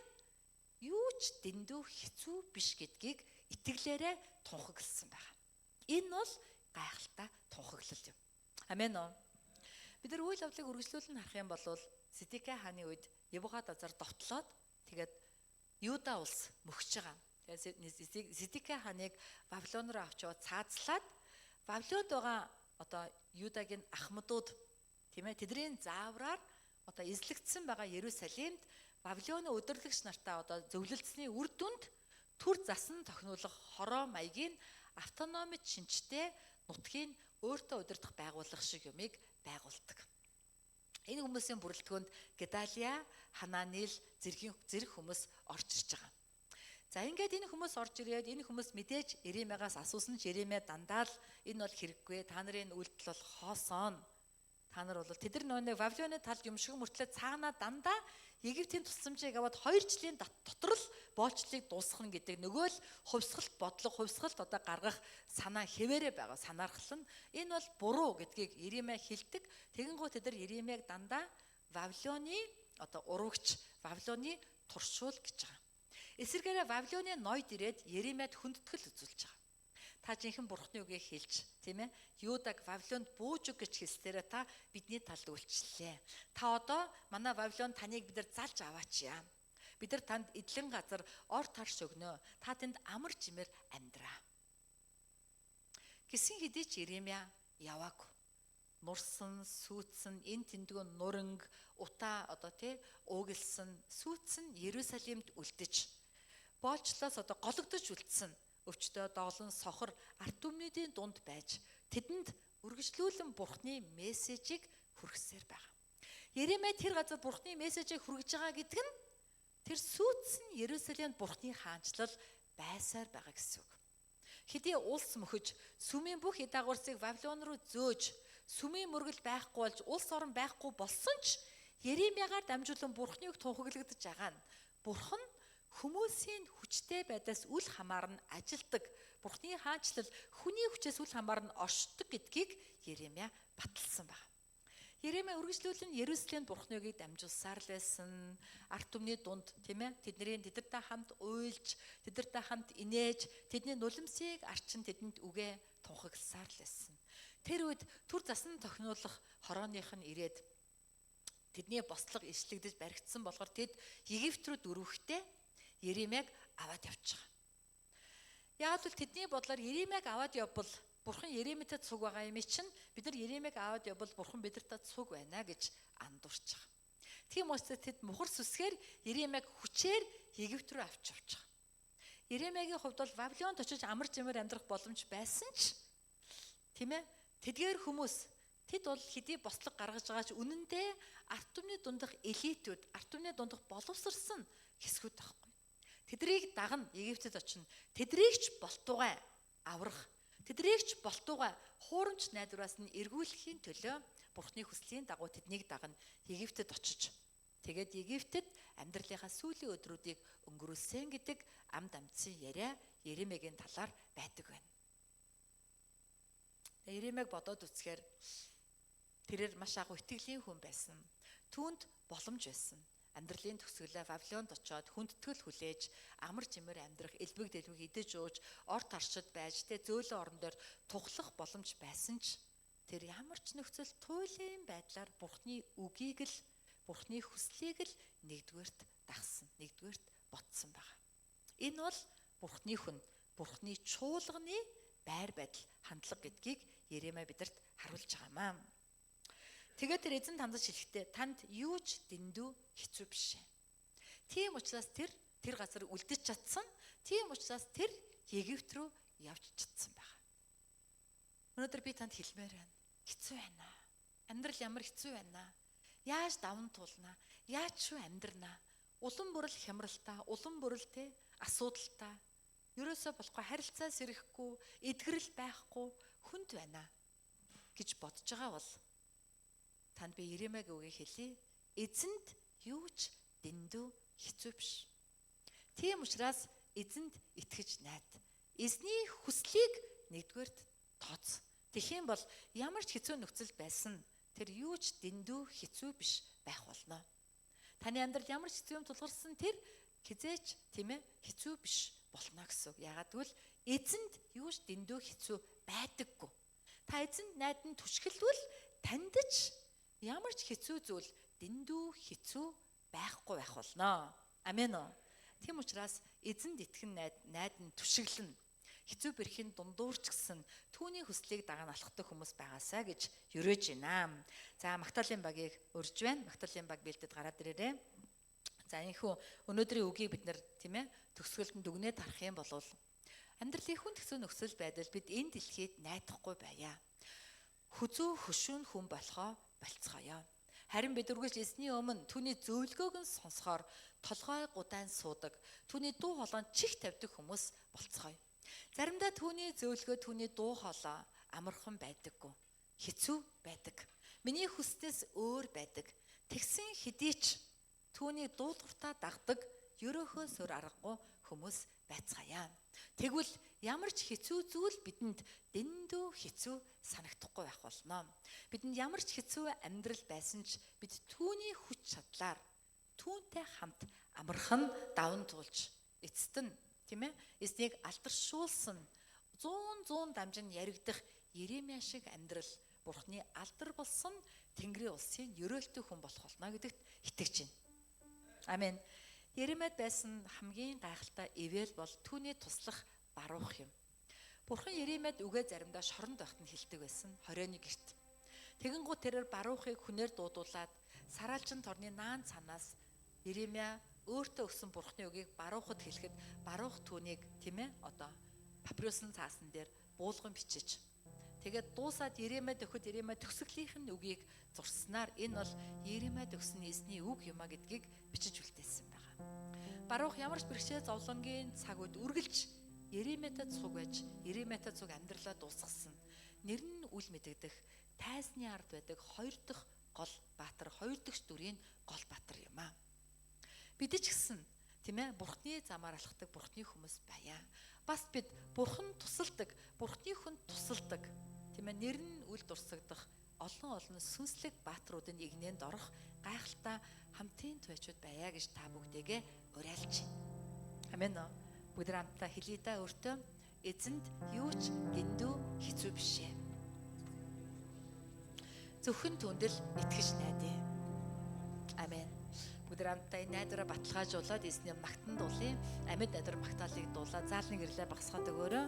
юу ч дэндүү хэцүү биш гэдгийг итгэлээрээ тунхагласан байгаа. Энэ бол гайхалтай тунхаглал юм. Амен уу. Бид нар үйл явдлыг үргэлжлүүлэн харах юм бол Седекия хааны үед Небукаднезар довтлоод тэгээд Юда улс мөхж байгаа. Тэгээд Седекия хааныг Вавилон руу авч яваад цаазлаад Вавилонд байгаа Юдагийн ахмадууд тэдний заавраар эзлэгдсэн байгаа Ерүсалимд Вавилоны удирдлагч нартаа зөвлөлдсөний үр дүнд түр засан тохинулах хороо маягийн автономит шинжтэй нутгийг өөртөө удирдах байгууллага шиг юмыг байгуулдаг. Энэ хүмүүсийн бүрэлдэхүүнд Гедалия, Хананиил зэрэг хүмүүс орж ирж байгаа. За ингээд энэ хүмүүс орж ирээд энэ хүмүүс мэдээж Иремьягаас асуусан ч Иремья дандаа л энэ бол хэрэггүй. Та нарын үйлдэл бол хоосон. Та нар бол тэд нар нэг Вавилоны талд юм шиг мөртлөө цаанаа дандаа Египтийн тусламжийг аваад 2 жилийн дотор л боолчлыг дуусгах нь гэдэг нөгөө л хувьсгалт бодлого, хувьсгалт гаргах санаа хэвээрээ байгаа. Санаархал нь энэ бол буруу гэдгийг Иремья хэлдэг. Тэгэнгүүт тэд нар Иремьяг дандаа Вавилоны урагч, Вавилоны туршуул гэж байгаа. Эсвэргээрээ Вавилоны ноёд ирээд Иремьяд хүндэтгэл үзүүлж байгаа. Та жинхэнэ бурхны үгийг хэлж, тийм ээ? Юдаг Вавилонд бууж өг гэж хэлсээр та бидний талд үйлчлээ. Та одоо манай Вавилон таныг бид нар залж аваачаа. Бид нар танд эдлэн газар ор тарш өгнө. Та тэнд амар чимээр амьдраа. Гэсэн хэдий ч Иремья яваагүй. нурсан, сүйдсэн, энэ тэндгөө нуринг, утаа одоо уугилсан, сүйдсэн Ерүсалимд үлдэж боолчлоос гологдож үлдсэн өвчтөе доолон сохор арт түмнүүдийн дунд байж тэдэнд үргэлжлүүлэн Бурхны мессежийг хүргэсээр байгаа. Иремья тэр газар Бурхны мессежийг хүргэж байгаа гэдэг нь тэр сүйдсэн Ерүсалимд Бурхны хаанчлал байсаар байгаа гэсэн үг. Хэдий улс мөхөж сүмийн бүх дагуурсыг Вавилон руу зөөж сүмийн мөргөл байхгүй болж улс орон байхгүй болсон ч Иремьягаар дамжуулан Бурхныг тунхаглагдж байгаа нь Бурхан хүмүүсийн хүчтэй байдаас үл хамааран ажилдаг. Бурхны хаанчлал хүний хүчээс үл хамааран оршдог гэдгийг Иремья баталсан байна. Иремья үргэлжлүүлэн Ерүсалимд Бурхныг дамжуулсаар л байсан. Арт түмний дунд тэднэртэй хамт уйлж, тэднэртэй хамт инээж, тэдний нулимсыг арчин тэдэнд үгээ тунхагласаар л байсан. Тэр үед түр засан тохинулах хорооных нь ирээд тэдний бослого ишлэгдэж баригдсан болохоор тэд Египт рүү дөрөвхтэй Иремьяг аваад явж байгаа. Яг л тэдний бодлоор Иремьяг аваад явбал Бурхан Иремьятай цуг байгаа юм чинь бид нар Иремьяг аваад явбал Бурхан бидэртэй цуг байна гэж андуурч байгаа. Тийм учраас тэд мухар сүсгээр Иремьяг хүчээр Египт рүү авч явж байгаа. Иремьягийн хувьд бол Вавилонд очиж амар жимээр амьдрах боломж байсан ч тэдгээр хүмүүс тэд бол хэдий бослого гаргаж байгаа ч үнэндээ арт түмний дундах элитүүд, арт түмний дундах боловсрсан хэсгүүд байхгүй. Тэдрийг дагна Египтэд очино. Тэдрийг ч болтугай аврах, тэдрийг ч болтугай хуурамч найдвараас нь эргүүлэхийн төлөө Бурхны хүслийн дагуу тэднийг дагна Египтэд очиж. Тэгээд Египтэд амьдралынхаа сүүлийн өдрүүдийг өнгөрүүлсэн гэдэг амд амтсан яриа Иремьягийн талаар байдаг байна. Иремьяг бодоод үзэхээр тэрээр маш агуу итгэлийн хүн байсан. Түүнд боломж байсан. Амьдралын төгсгөлөө Вавилонд очоод хүндэтгэл хүлээж, амар жимээр амьдрах, элбэг дэлбэг идэж ууж, орд таршид байж, зөөлөн орон дээр тухлах боломж байсан ч тэр ямар ч нөхцөл туйлын байдлаар Бурхны үгийг л, Бурхны хүслийг л нэгдүгээрт дагсан, нэгдүгээрт ботсон байгаа. Энэ бол Бурхны хүн, Бурхны чуулганы байр байдал, хандлага гэдгийг Иремья бидэнд харуулж байгаамаа. Тэгээд тэр эзэн тандаж хэлэхдээ танд юу ч дэндүү хэцүү биш. Тийм учраас тэр газар үлдэж чадсан. Тийм учраас тэр Египт рүү явж чадсан байна. Өнөөдөр би танд хэлмээр байна. Хэцүү байна. Амьдрал ямар хэцүү байна. Яаж даван туулна? Яаж шүү амьдрнаа? Улам бүрэл хямралтай, улам бүрэл асуудалтай. Ерөөсөө болохгүй, харилцаа сэрэхгүй, эдгэрэл байхгүй хүнд байна гэж бодож байгаа бол танд би Иремьягийн үгийг хэлье. Эзэнд юу ч дэндүү хэцүү биш. Тийм учраас эзэнд итгэж найд. Эзний хүслийг нэгдүгээрт тооц. Тэгэх юм бол ямар ч хэцүү нөхцөл байсан тэр юу ч дэндүү хэцүү биш байх болно. Таны амьдрал ямар ч хэцүү юм тулгарсан тэр хизээч хэцүү биш болно гэсэн үг. Яагаад гэвэл эзэнд юу ч дэндүү хэцүү байдаггүй. Та эзэнд найдан түшгэлвэл танд ч ямар ч хэцүү зүйл дэндүү хэцүү байхгүй байх болно. Амен уу. Тийм учраас эзэнд итгэн найдан түшиглэн хэцүү бэрхийн дундуурч гисэн түүний хүслийг даган алхдаг хүмүүс байгаасаа гэж өрөөж байна. За Магдалины багийг өрж байна. Магдалины баг бэлдэд гараад ирээрээ. За энэхүү өнөөдрийн үгийг бид нэр төгсгөлд дүгнээд харах юм бол амьдралын хүн хэцүү нөхцөл байдал бид энэ дэлхийд найдахгүй байя. Хүзүү хөшүүн хүн болохоо болцгоё. Харин бид үргэлж эзний өмнө түүний зөвлөгөөг нь сонсохоор толгой гудаан суудаг, түүний дуу хоолойнд чих тавьдаг хүмүүс болцгоё. Заримдаа түүний зөвлөгөө, түүний дуу хоолой амархан байдаггүй, хэцүү байдаг. Миний хүснээс өөр байдаг. Тэгсэн хэдий ч түүний дуулууртаа дагдаг, ерөөхөө сөр аргагүй хүмүүс байцгаая. Тэгвэл ямар ч хэцүү зүйл бидэнд дэндүү хэцүү санагдахгүй байх болно. Бидэнд ямар ч хэцүү амьдрал байсан ч бид түүний хүч чадлаар түүнтэй хамт амархан даван туулж эцэст нь эзнийг алдаршуулсан 100 дамжин яригдах Иремья шиг амьдрал Бурхны алдар болсон Тэнгэрийн улсын ерөөлтөй хүн болох болно гэдэгт итгэж байна. Амен. Иремьяд байсан хамгийн гайхалтай ивэл бол түүний туслах баруух юм. Бурхан Иремьяд үгээ заримдаа шоронд байхад нь хэлдэг байсан 21 гэрт. Тэгэнгүүт тэрээр Барухыг хүнээр дуудуулад Сараалчин торны наан цанаас Иремья өөртөө өгсөн Бурхны үгийг Барухад хэлэхэд Барух түүнийг тийм ээ одоо папирусын цаасан дээр буулган бичиж тэгээд дуусаад Иремья төгөхөд Иремья төгсгөлийнх нь үгийг зурснаар энэ бол Иремья төгсөн эзний үг юма гэдгийг бичиж үлдээсэн байгаа. Барух ямар ч бэрхшээл зовлонгийн цаг үед үргэлж Иремьятай цуг байж Иремьятай цуг амьдралаа дуусгасан. Нэр нь үл мэдэгдэх тайзны ард байдаг 2 дахь гол баатар, 2 дахь дүрийн гол баатар юм аа. Бид ч гэсэн тийм ээ Бурхны замаар алхдаг Бурхны хүмүүс байя. Бас бид Бурхан тусалдаг, Бурхны хүнд тусалдаг тийм ээ нэр нь үл дурсагдах олон сүнслэг баатруудын игнэнд орох гайхалтай хамтын туйчуд байя гэж та бүгдээгээ уриалж байна. Амен уу. Бүгд хамтдаа хэлье да өөртөө эзэнд юу ч гиндүү хэцүү биш ээ. Зөвхөн түндэл итгэж найдаа. Амен. Бүгд хамтдаа энэ найдраа баталгаажуулаад эзний магтан дуулын амьд найдар магтаалыг дуулаад заалны гэрлээ багсгаад өгөөрэй.